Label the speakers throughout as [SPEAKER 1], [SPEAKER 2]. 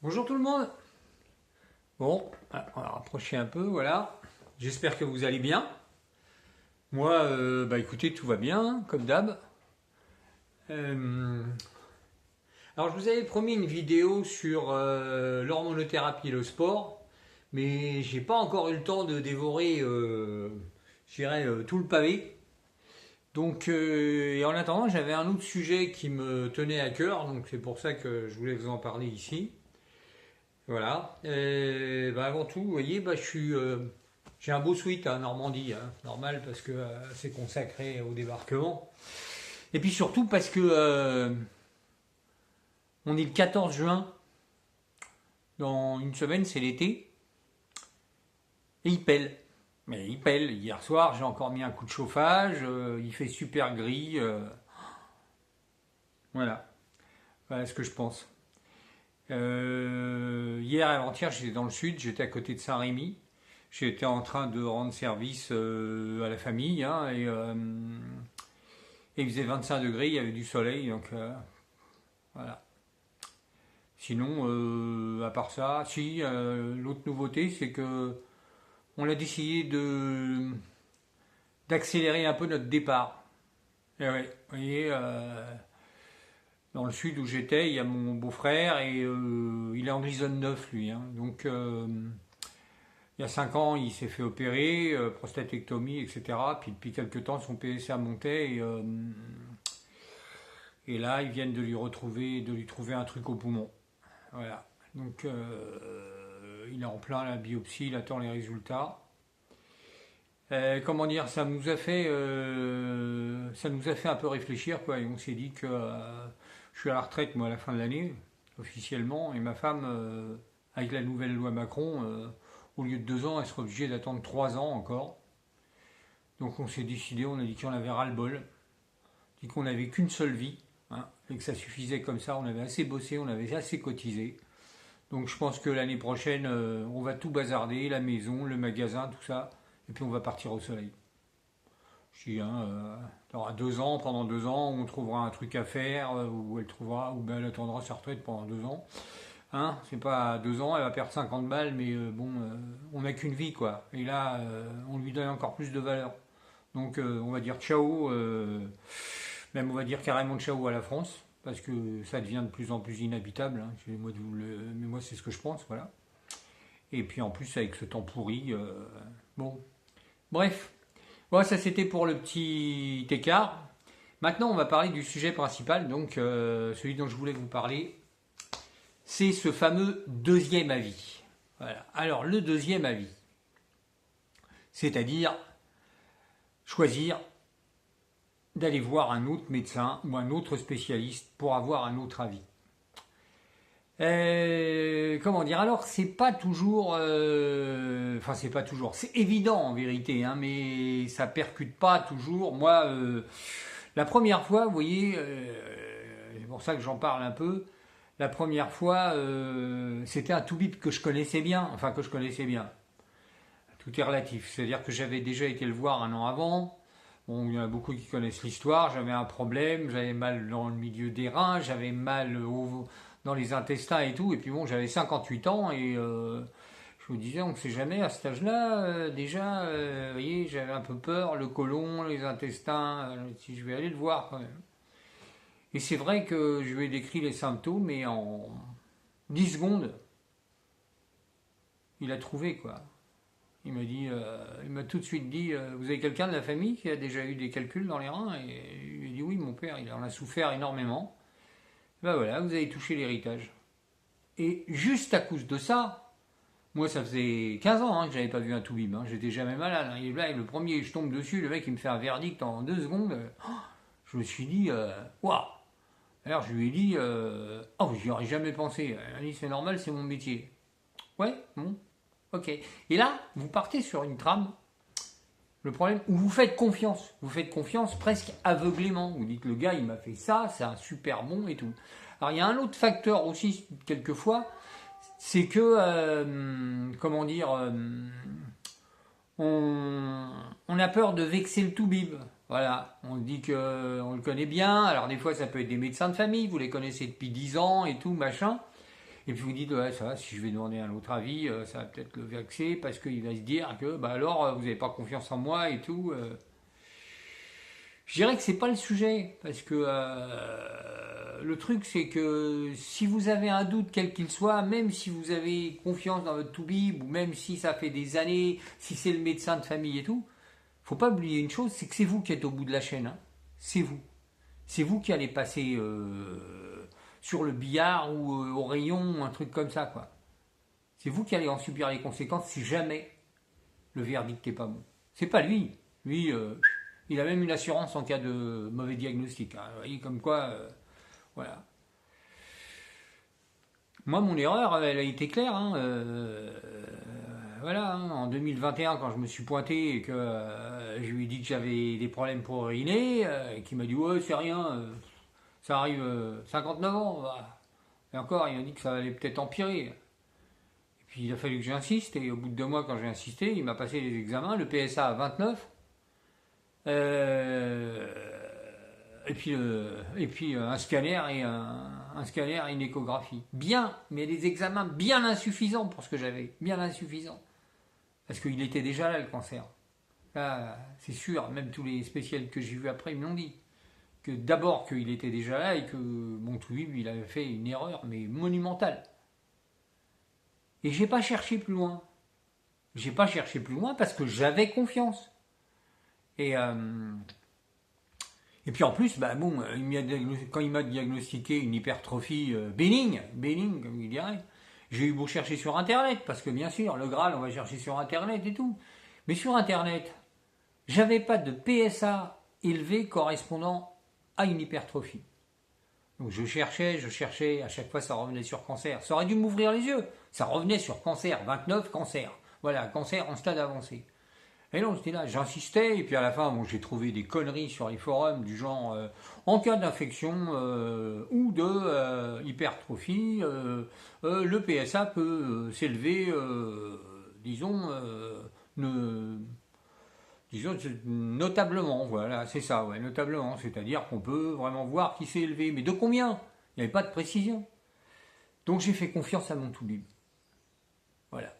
[SPEAKER 1] Bonjour tout le monde. Bon, on va rapprocher un peu, voilà. J'espère que vous allez bien. Moi, écoutez, tout va bien, hein, comme d'hab. Euh, alors, je vous avais promis une vidéo sur l'hormonothérapie et le sport, mais j'ai pas encore eu le temps de dévorer, je dirais, tout le pavé. Donc, et en attendant, j'avais un autre sujet qui me tenait à cœur, donc c'est pour ça que je voulais vous en parler ici. Voilà. Et, avant tout, vous voyez, j'ai un beau suite à Normandie, hein, normal parce que c'est consacré au débarquement. Et puis surtout parce que on est le 14 juin, dans une semaine, c'est l'été, et il pèle. Mais il pèle. Hier soir, j'ai encore mis un coup de chauffage, il fait super gris. Voilà. Voilà ce que je pense. Hier et avant-hier, j'étais dans le sud, j'étais à côté de Saint-Rémy. J'étais en train de rendre service à la famille, hein, et il faisait 25 degrés, il y avait du soleil, donc voilà. Sinon, à part ça, si, l'autre nouveauté, c'est que on a décidé d'accélérer un peu notre départ. Et ouais, vous voyez, dans le sud où j'étais, il y a mon beau-frère et il est en Grisonne 9 lui, hein, donc il y a 5 ans, il s'est fait opérer, prostatectomie, etc. Puis depuis quelques temps, son PSA montait et là, ils viennent de lui trouver un truc au poumon. Voilà. Donc, il est en plein la biopsie, il attend les résultats. Comment dire, ça nous a fait un peu réfléchir, quoi. Et on s'est dit que je suis à la retraite, moi, à la fin de l'année, officiellement, et ma femme, avec la nouvelle loi Macron, au lieu de 2 ans, elle sera obligée d'attendre 3 ans encore. Donc on s'est décidé, on a dit qu'on avait ras-le-bol, dit qu'on n'avait qu'une seule vie, hein, et que ça suffisait comme ça, on avait assez bossé, on avait assez cotisé. Donc je pense que l'année prochaine, on va tout bazarder, la maison, le magasin, tout ça, et puis on va partir au soleil. Je dis, hein, il y aura 2 ans, pendant 2 ans, on trouvera un truc à faire, où elle trouvera, ou ben elle attendra sa retraite pendant 2 ans. Hein, c'est pas 2 ans, elle va perdre 50 balles, mais bon, on n'a qu'une vie, quoi. Et là, on lui donne encore plus de valeur. Donc, on va dire ciao, même on va dire carrément ciao à la France, parce que ça devient de plus en plus inhabitable. Hein. Mais moi, c'est ce que je pense, voilà. Et puis en plus, avec ce temps pourri, bon. Bref, bon, ça c'était pour le petit écart. Maintenant, on va parler du sujet principal, donc celui dont je voulais vous parler, c'est ce fameux deuxième avis. Voilà. Alors, le deuxième avis, c'est-à-dire choisir d'aller voir un autre médecin ou un autre spécialiste pour avoir un autre avis. Comment dire? Alors, c'est pas toujours, enfin, c'est pas toujours, c'est évident en vérité, hein, mais ça percute pas toujours. Moi, la première fois, vous voyez, c'est pour ça que j'en parle un peu. La première fois, c'était un toubib que je connaissais bien, enfin que je connaissais bien. Tout est relatif, c'est-à-dire que j'avais déjà été le voir un an avant. Bon, il y en a beaucoup qui connaissent l'histoire. J'avais un problème, j'avais mal dans le milieu des reins, j'avais mal dans les intestins et tout. Et puis bon, j'avais 58 ans et je me disais, on ne sait jamais à cet âge-là. Déjà, vous voyez, j'avais un peu peur, le côlon, les intestins. Si je vais aller le voir quand même. Et c'est vrai que je lui ai décrit les symptômes et en 10 secondes, il a trouvé quoi. Il m'a tout de suite dit, vous avez quelqu'un de la famille qui a déjà eu des calculs dans les reins? Et il lui a dit oui, mon père, il en a souffert énormément. Ben voilà, vous avez touché l'héritage. Et juste à cause de ça, moi ça faisait 15 ans hein, que j'avais pas vu un toubib, hein, j'étais jamais malade. Hein. Et là, le premier, je tombe dessus, le mec il me fait un verdict en 2 secondes. Je me suis dit, waouh! Alors je lui ai dit, oh, j'y aurais jamais pensé. Elle a dit, c'est normal, c'est mon métier. Ouais, bon, ok. Et là, vous partez sur une trame, le problème, où vous faites confiance presque aveuglément. Vous dites, le gars, il m'a fait ça, c'est un super bon et tout. Alors il y a un autre facteur aussi, quelquefois, c'est que, comment dire, on a peur de vexer le toubib. Voilà, on dit qu'on le connaît bien, alors des fois ça peut être des médecins de famille, vous les connaissez depuis 10 ans et tout, machin. Et puis vous dites, ouais, ça va, si je vais demander un autre avis, ça va peut-être le vexer parce qu'il va se dire que, bah alors, vous n'avez pas confiance en moi et tout. Je dirais que c'est pas le sujet, parce que le truc c'est que si vous avez un doute quel qu'il soit, même si vous avez confiance dans votre toubib, ou même si ça fait des années, si c'est le médecin de famille et tout, faut pas oublier une chose, c'est que c'est vous qui êtes au bout de la chaîne, hein. C'est vous. C'est vous qui allez passer sur le billard ou au rayon, un truc comme ça, quoi. C'est vous qui allez en subir les conséquences si jamais le verdict n'est pas bon. C'est pas lui. Lui, il a même une assurance en cas de mauvais diagnostic, hein. Vous voyez, comme quoi, voilà. Moi, mon erreur, elle a été claire, hein. Voilà, hein. En 2021, quand je me suis pointé et que je lui ai dit que j'avais des problèmes pour uriner, et qu'il m'a dit ouais, c'est rien, ça arrive 59 ans. Bah. Et encore, il m'a dit que ça allait peut-être empirer. Et puis il a fallu que j'insiste, et au bout de 2 mois, quand j'ai insisté, il m'a passé les examens, le PSA à 29. Et puis un scanner et un scanner et une échographie. Bien, mais des examens bien insuffisants pour ce que j'avais. Bien insuffisants. Parce qu'il était déjà là, le cancer. Là, c'est sûr, même tous les spécialistes que j'ai vus après, ils me l'ont dit. Que d'abord qu'il était déjà là et que mon toubib, il avait fait une erreur, mais monumentale. Et j'ai pas cherché plus loin. J'ai pas cherché plus loin parce que j'avais confiance. Et puis en plus, bah bon, quand il m'a diagnostiqué une hypertrophie bénigne comme il dirait, j'ai eu beau chercher sur Internet, parce que bien sûr, le Graal, on va chercher sur Internet et tout. Mais sur Internet, j'avais pas de PSA élevé correspondant à une hypertrophie. Donc je cherchais, à chaque fois ça revenait sur cancer. Ça aurait dû m'ouvrir les yeux. Ça revenait sur cancer, 29 cancer. Voilà, cancer en stade avancé. Et non, j'étais là, j'insistais, et puis à la fin, bon, j'ai trouvé des conneries sur les forums du genre en cas d'infection ou de hypertrophie, le PSA peut s'élever, disons, notablement, voilà, c'est ça, ouais, notablement, c'est-à-dire qu'on peut vraiment voir qui s'est élevé, mais de combien? Il n'y avait pas de précision. Donc j'ai fait confiance à mon toubib. Voilà.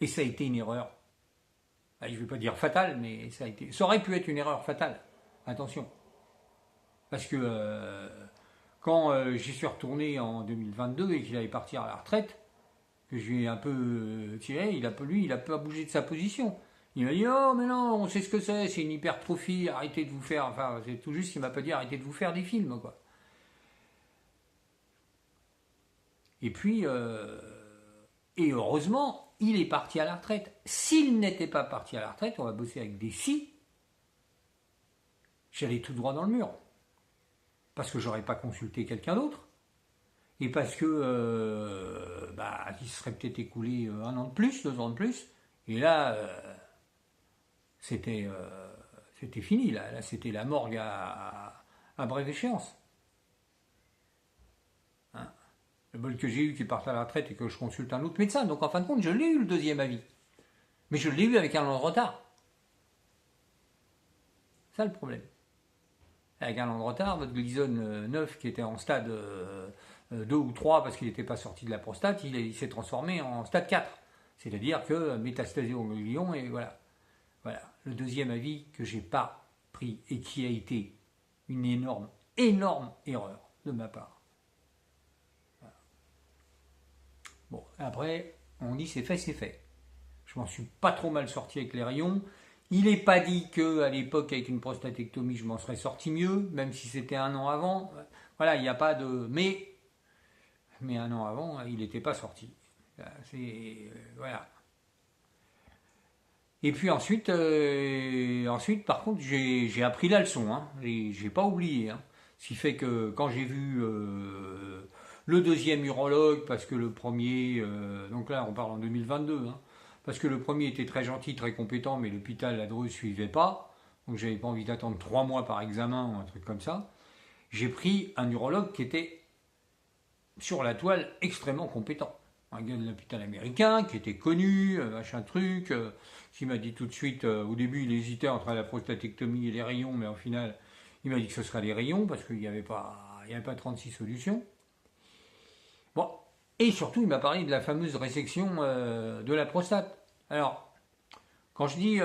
[SPEAKER 1] Et ça a été une erreur. Je ne vais pas dire fatale, mais ça aurait pu être une erreur fatale. Attention. Parce que quand j'y suis retourné en 2022 et qu'il allait partir à la retraite, que je lui ai un peu tiré, il a pas bougé de sa position. Il m'a dit oh mais non, on sait ce que c'est une hypertrophie, arrêtez de vous faire, enfin c'est tout juste qu'il m'a pas dit arrêtez de vous faire des films, quoi. Et puis et heureusement, il est parti à la retraite. S'il n'était pas parti à la retraite, on va bosser avec des si, j'allais tout droit dans le mur. Parce que j'aurais pas consulté quelqu'un d'autre. Et parce que il serait peut-être écoulé 1 an de plus, 2 ans de plus. Et là, c'était fini. Là, c'était la morgue à brève échéance. Hein, le bol que j'ai eu qu'il parte à la retraite et que je consulte un autre médecin. Donc en fin de compte, je l'ai eu le deuxième avis. Mais je l'ai eu avec 1 an de retard. C'est ça le problème. Avec 1 an de retard, votre glisone 9 qui était en stade 2 ou 3 parce qu'il n'était pas sorti de la prostate, il s'est transformé en stade 4. C'est-à-dire que métastasé au ganglion et voilà. Voilà. Le deuxième avis que j'ai pas pris et qui a été une énorme erreur de ma part. Voilà. Bon, après, on dit c'est fait. Je m'en suis pas trop mal sorti avec les rayons. Il n'est pas dit qu'à l'époque, avec une prostatectomie, je m'en serais sorti mieux, même si c'était 1 an avant. Voilà, il n'y a pas de... Mais 1 an avant, il n'était pas sorti. Voilà. Et puis ensuite, par contre, j'ai appris la leçon. Hein. J'ai pas oublié. Hein. Ce qui fait que quand j'ai vu le deuxième urologue, parce que le premier... donc là, on parle en 2022, hein, parce que le premier était très gentil, très compétent, mais l'hôpital, la Dreux, ne suivait pas. Donc j'avais pas envie d'attendre 3 mois par examen ou un truc comme ça. J'ai pris un urologue qui était sur la toile extrêmement compétent. Un gars de l'hôpital américain qui était connu, machin truc, qui m'a dit tout de suite, au début il hésitait entre la prostatectomie et les rayons, mais au final il m'a dit que ce serait les rayons parce qu'il n'y avait pas 36 solutions. Bon, Et surtout, il m'a parlé de la fameuse résection de la prostate. Alors, quand je dis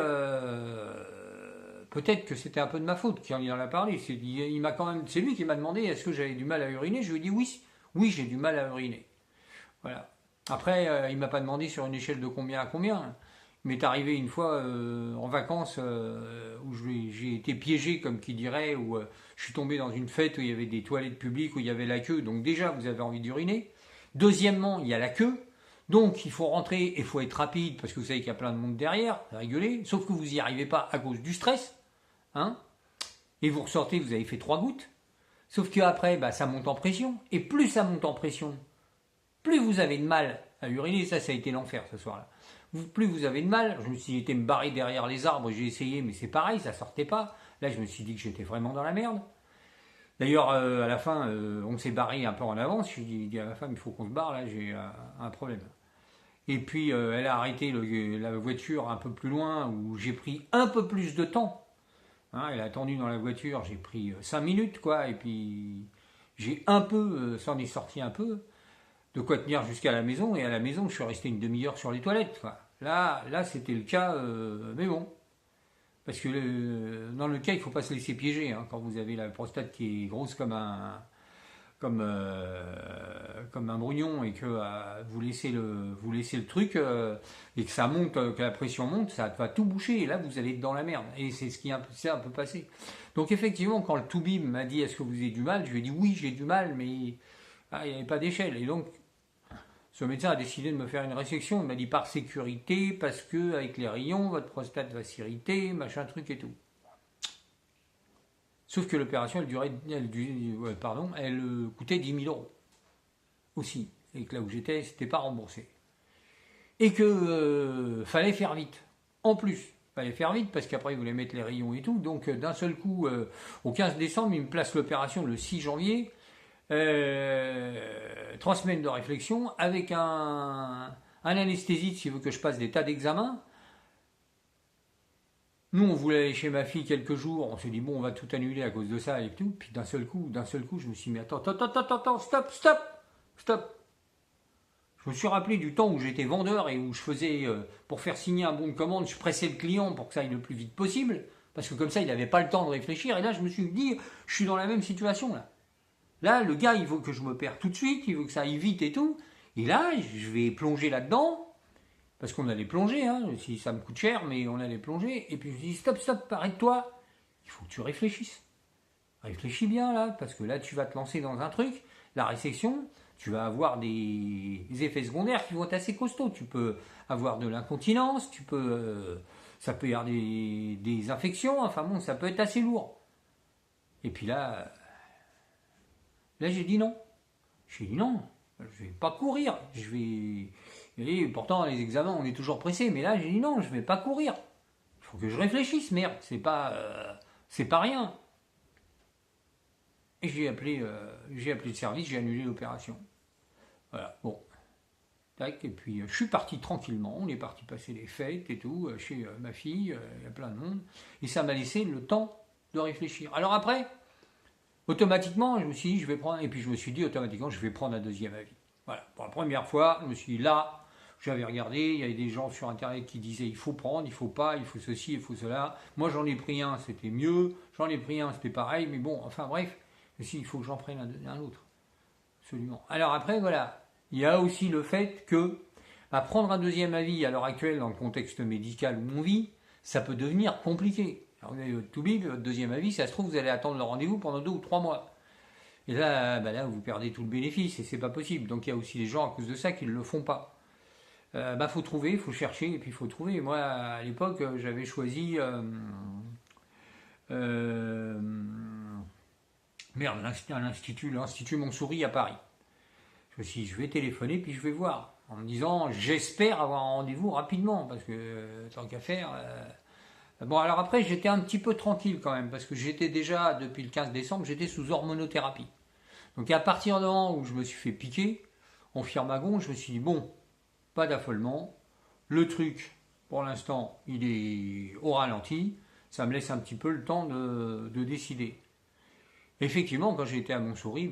[SPEAKER 1] peut-être que c'était un peu de ma faute qu'il en a parlé, c'est lui qui m'a demandé est-ce que j'avais du mal à uriner. Je lui ai dit oui, oui j'ai du mal à uriner. Voilà. Après, il m'a pas demandé sur une échelle de combien à combien. Il m'est arrivé une fois en vacances où j'ai été piégé, comme qui dirait, où je suis tombé dans une fête où il y avait des toilettes publiques, où il y avait la queue. Donc déjà, vous avez envie d'uriner. Deuxièmement, il y a la queue. Donc il faut rentrer et il faut être rapide parce que vous savez qu'il y a plein de monde derrière, rigoler. Sauf que vous n'y arrivez pas à cause du stress. Hein, et vous ressortez, vous avez fait 3 gouttes. Sauf qu'après, bah, ça monte en pression. Et plus ça monte en pression, plus vous avez de mal à uriner. Ça a été l'enfer ce soir-là. Plus vous avez de mal, je me suis été me barrer derrière les arbres, j'ai essayé, mais c'est pareil, ça sortait pas. Là, je me suis dit que j'étais vraiment dans la merde. D'ailleurs, à la fin, on s'est barré un peu en avance. Je lui ai dit à ma femme, il faut qu'on se barre, là, j'ai un problème. Et puis, elle a arrêté la voiture un peu plus loin, où j'ai pris un peu plus de temps. Hein, elle a attendu dans la voiture, j'ai pris 5 minutes, quoi, et puis j'ai un peu, s'en est sorti un peu, de quoi tenir jusqu'à la maison, et à la maison, je suis resté une demi-heure sur les toilettes, quoi. Là c'était le cas, mais bon, parce que dans le cas, il ne faut pas se laisser piéger, hein, quand vous avez la prostate qui est grosse comme un brugnon et que vous laissez le truc et que ça monte, que la pression monte, ça va tout boucher et là vous allez être dans la merde. Et c'est ce qui s'est un peu passé. Donc effectivement, quand le Toubib m'a dit est-ce que vous avez du mal, je lui ai dit oui j'ai du mal, mais il n'y avait pas d'échelle. Et donc ce médecin a décidé de me faire une résection. Il m'a dit par sécurité, parce que avec les rayons, votre prostate va s'irriter, machin truc et tout. Sauf que l'opération, elle coûtait 10 000 euros aussi. Et que là où j'étais, c'était pas remboursé. Et que fallait faire vite. En plus, fallait faire vite parce qu'après, ils voulaient mettre les rayons et tout. Donc, d'un seul coup, au 15 décembre, ils me placent l'opération le 6 janvier. 3 semaines de réflexion avec un anesthésiste qui veut que je passe des tas d'examens. Nous, on voulait aller chez ma fille quelques jours, on s'est dit, bon, on va tout annuler à cause de ça et tout. Puis d'un seul coup, je me suis dit, mais attends, stop. Je me suis rappelé du temps où j'étais vendeur et où je faisais, pour faire signer un bon de commande, je pressais le client pour que ça aille le plus vite possible, parce que comme ça, il n'avait pas le temps de réfléchir. Et là, je me suis dit, je suis dans la même situation, là. Là, le gars, il veut que je m'opère tout de suite, il veut que ça aille vite et tout. Et là, je vais plonger là-dedans. Parce qu'on allait plonger, hein, si ça me coûte cher, mais on allait plonger. Et puis je me dis, stop, arrête-toi. Il faut que tu réfléchisses. Réfléchis bien là, parce que là tu vas te lancer dans un truc. La résection, tu vas avoir des effets secondaires qui vont être assez costauds. Tu peux avoir de l'incontinence, ça peut y avoir des infections, enfin bon, ça peut être assez lourd. Et puis là j'ai dit non. J'ai dit non, je vais pas courir, Et pourtant, les examens, on est toujours pressé, mais là, j'ai dit non, je vais pas courir. Il faut que je réfléchisse, merde, c'est pas rien. Et j'ai appelé le service, j'ai annulé l'opération. Voilà, bon. Tac, et puis je suis parti tranquillement, on est parti passer les fêtes et tout, chez ma fille, il y a plein de monde, et ça m'a laissé le temps de réfléchir. Alors après, automatiquement, je me suis dit, automatiquement, je vais prendre un deuxième avis. Voilà, pour la première fois, je me suis dit, là, j'avais regardé, il y avait des gens sur internet qui disaient il faut prendre, il faut pas, il faut ceci, il faut cela. Moi j'en ai pris un, c'était mieux, j'en ai pris un, c'était pareil, mais bon, enfin bref, si, il faut que j'en prenne un autre. Absolument. Alors après, voilà, il y a aussi le fait que prendre un deuxième avis à l'heure actuelle, dans le contexte médical où on vit, ça peut devenir compliqué. Alors vous avez votre Toubib, votre deuxième avis, ça se trouve, vous allez attendre le rendez-vous pendant 2 ou 3 mois. Et là, là, vous perdez tout le bénéfice et c'est pas possible. Donc il y a aussi des gens à cause de ça qui ne le font pas. Faut trouver, il faut chercher et puis il faut trouver. Moi, à l'époque, j'avais choisi l'Institut Montsouris à Paris. Je me suis dit, je vais téléphoner puis je vais voir. En me disant, j'espère avoir un rendez-vous rapidement parce que tant qu'à faire. Bon, alors après, j'étais un petit peu tranquille quand même parce que j'étais déjà, depuis le 15 décembre, j'étais sous hormonothérapie. Donc à partir du moment où je me suis fait piquer en firmagon, je me suis dit, bon, pas d'affolement. Le truc, pour l'instant, il est au ralenti. Ça me laisse un petit peu le temps de décider. Effectivement, quand j'ai été à Montsouris,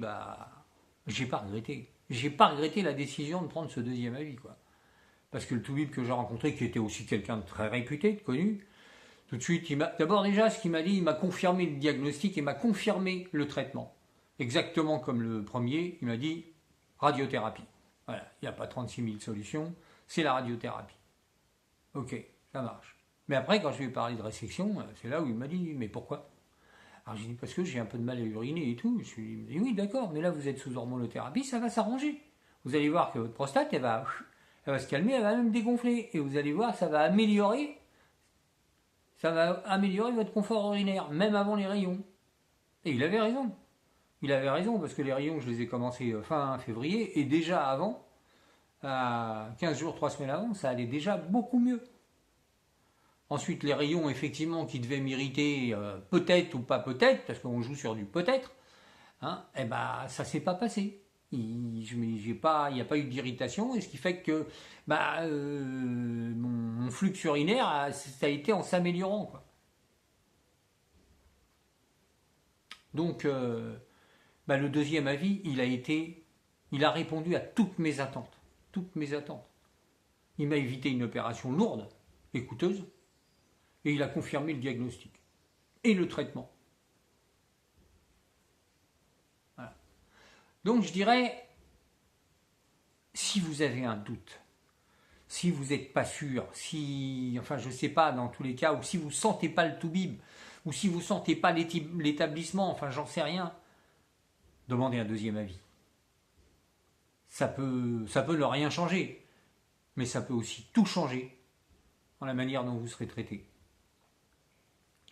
[SPEAKER 1] j'ai pas regretté. j'ai pas regretté la décision de prendre ce deuxième avis, quoi. Parce que le toubib que j'ai rencontré, qui était aussi quelqu'un de très réputé, de connu, tout de suite, d'abord déjà, ce qu'il m'a dit, il m'a confirmé le diagnostic et m'a confirmé le traitement. Exactement comme le premier, il m'a dit radiothérapie. Voilà, il n'y a pas 36 000 solutions, c'est la radiothérapie. Ok, ça marche. Mais après, quand je lui ai parlé de résection, c'est là où il m'a dit, mais pourquoi? Alors j'ai dit, parce que j'ai un peu de mal à uriner et tout. Il me dit, oui, d'accord, mais là vous êtes sous hormonothérapie, ça va s'arranger. Vous allez voir que votre prostate, elle va se calmer, elle va même dégonfler. Et vous allez voir, ça va améliorer votre confort urinaire, même avant les rayons. Et il avait raison. Il avait raison, parce que les rayons, je les ai commencés fin février, et déjà avant, à 15 jours, 3 semaines avant, ça allait déjà beaucoup mieux. Ensuite, les rayons, effectivement, qui devaient m'irriter, peut-être ou pas peut-être, parce qu'on joue sur du peut-être, hein, eh ben, ça s'est pas passé. Il n'y a pas eu d'irritation, et ce qui fait que mon flux urinaire, ça a été en s'améliorant, quoi. Donc, le deuxième avis, il a répondu à toutes mes attentes. Toutes mes attentes. Il m'a évité une opération lourde et coûteuse, et il a confirmé le diagnostic et le traitement. Voilà. Donc je dirais, si vous avez un doute, si vous n'êtes pas sûr, je ne sais pas, dans tous les cas, ou si vous ne sentez pas le toubib, ou si vous ne sentez pas l'établissement, j'en sais rien, demandez un deuxième avis. Ça peut ne rien changer, mais ça peut aussi tout changer dans la manière dont vous serez traité.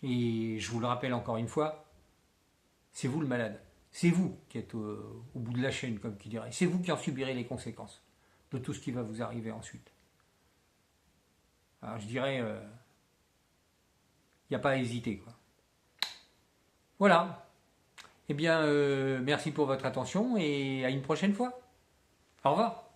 [SPEAKER 1] Et je vous le rappelle encore une fois, c'est vous le malade. C'est vous qui êtes au bout de la chaîne, comme qui dirait. C'est vous qui en subirez les conséquences de tout ce qui va vous arriver ensuite. Alors je dirais, il n'y a pas à hésiter, quoi. Voilà. Eh bien, merci pour votre attention et à une prochaine fois. Au revoir.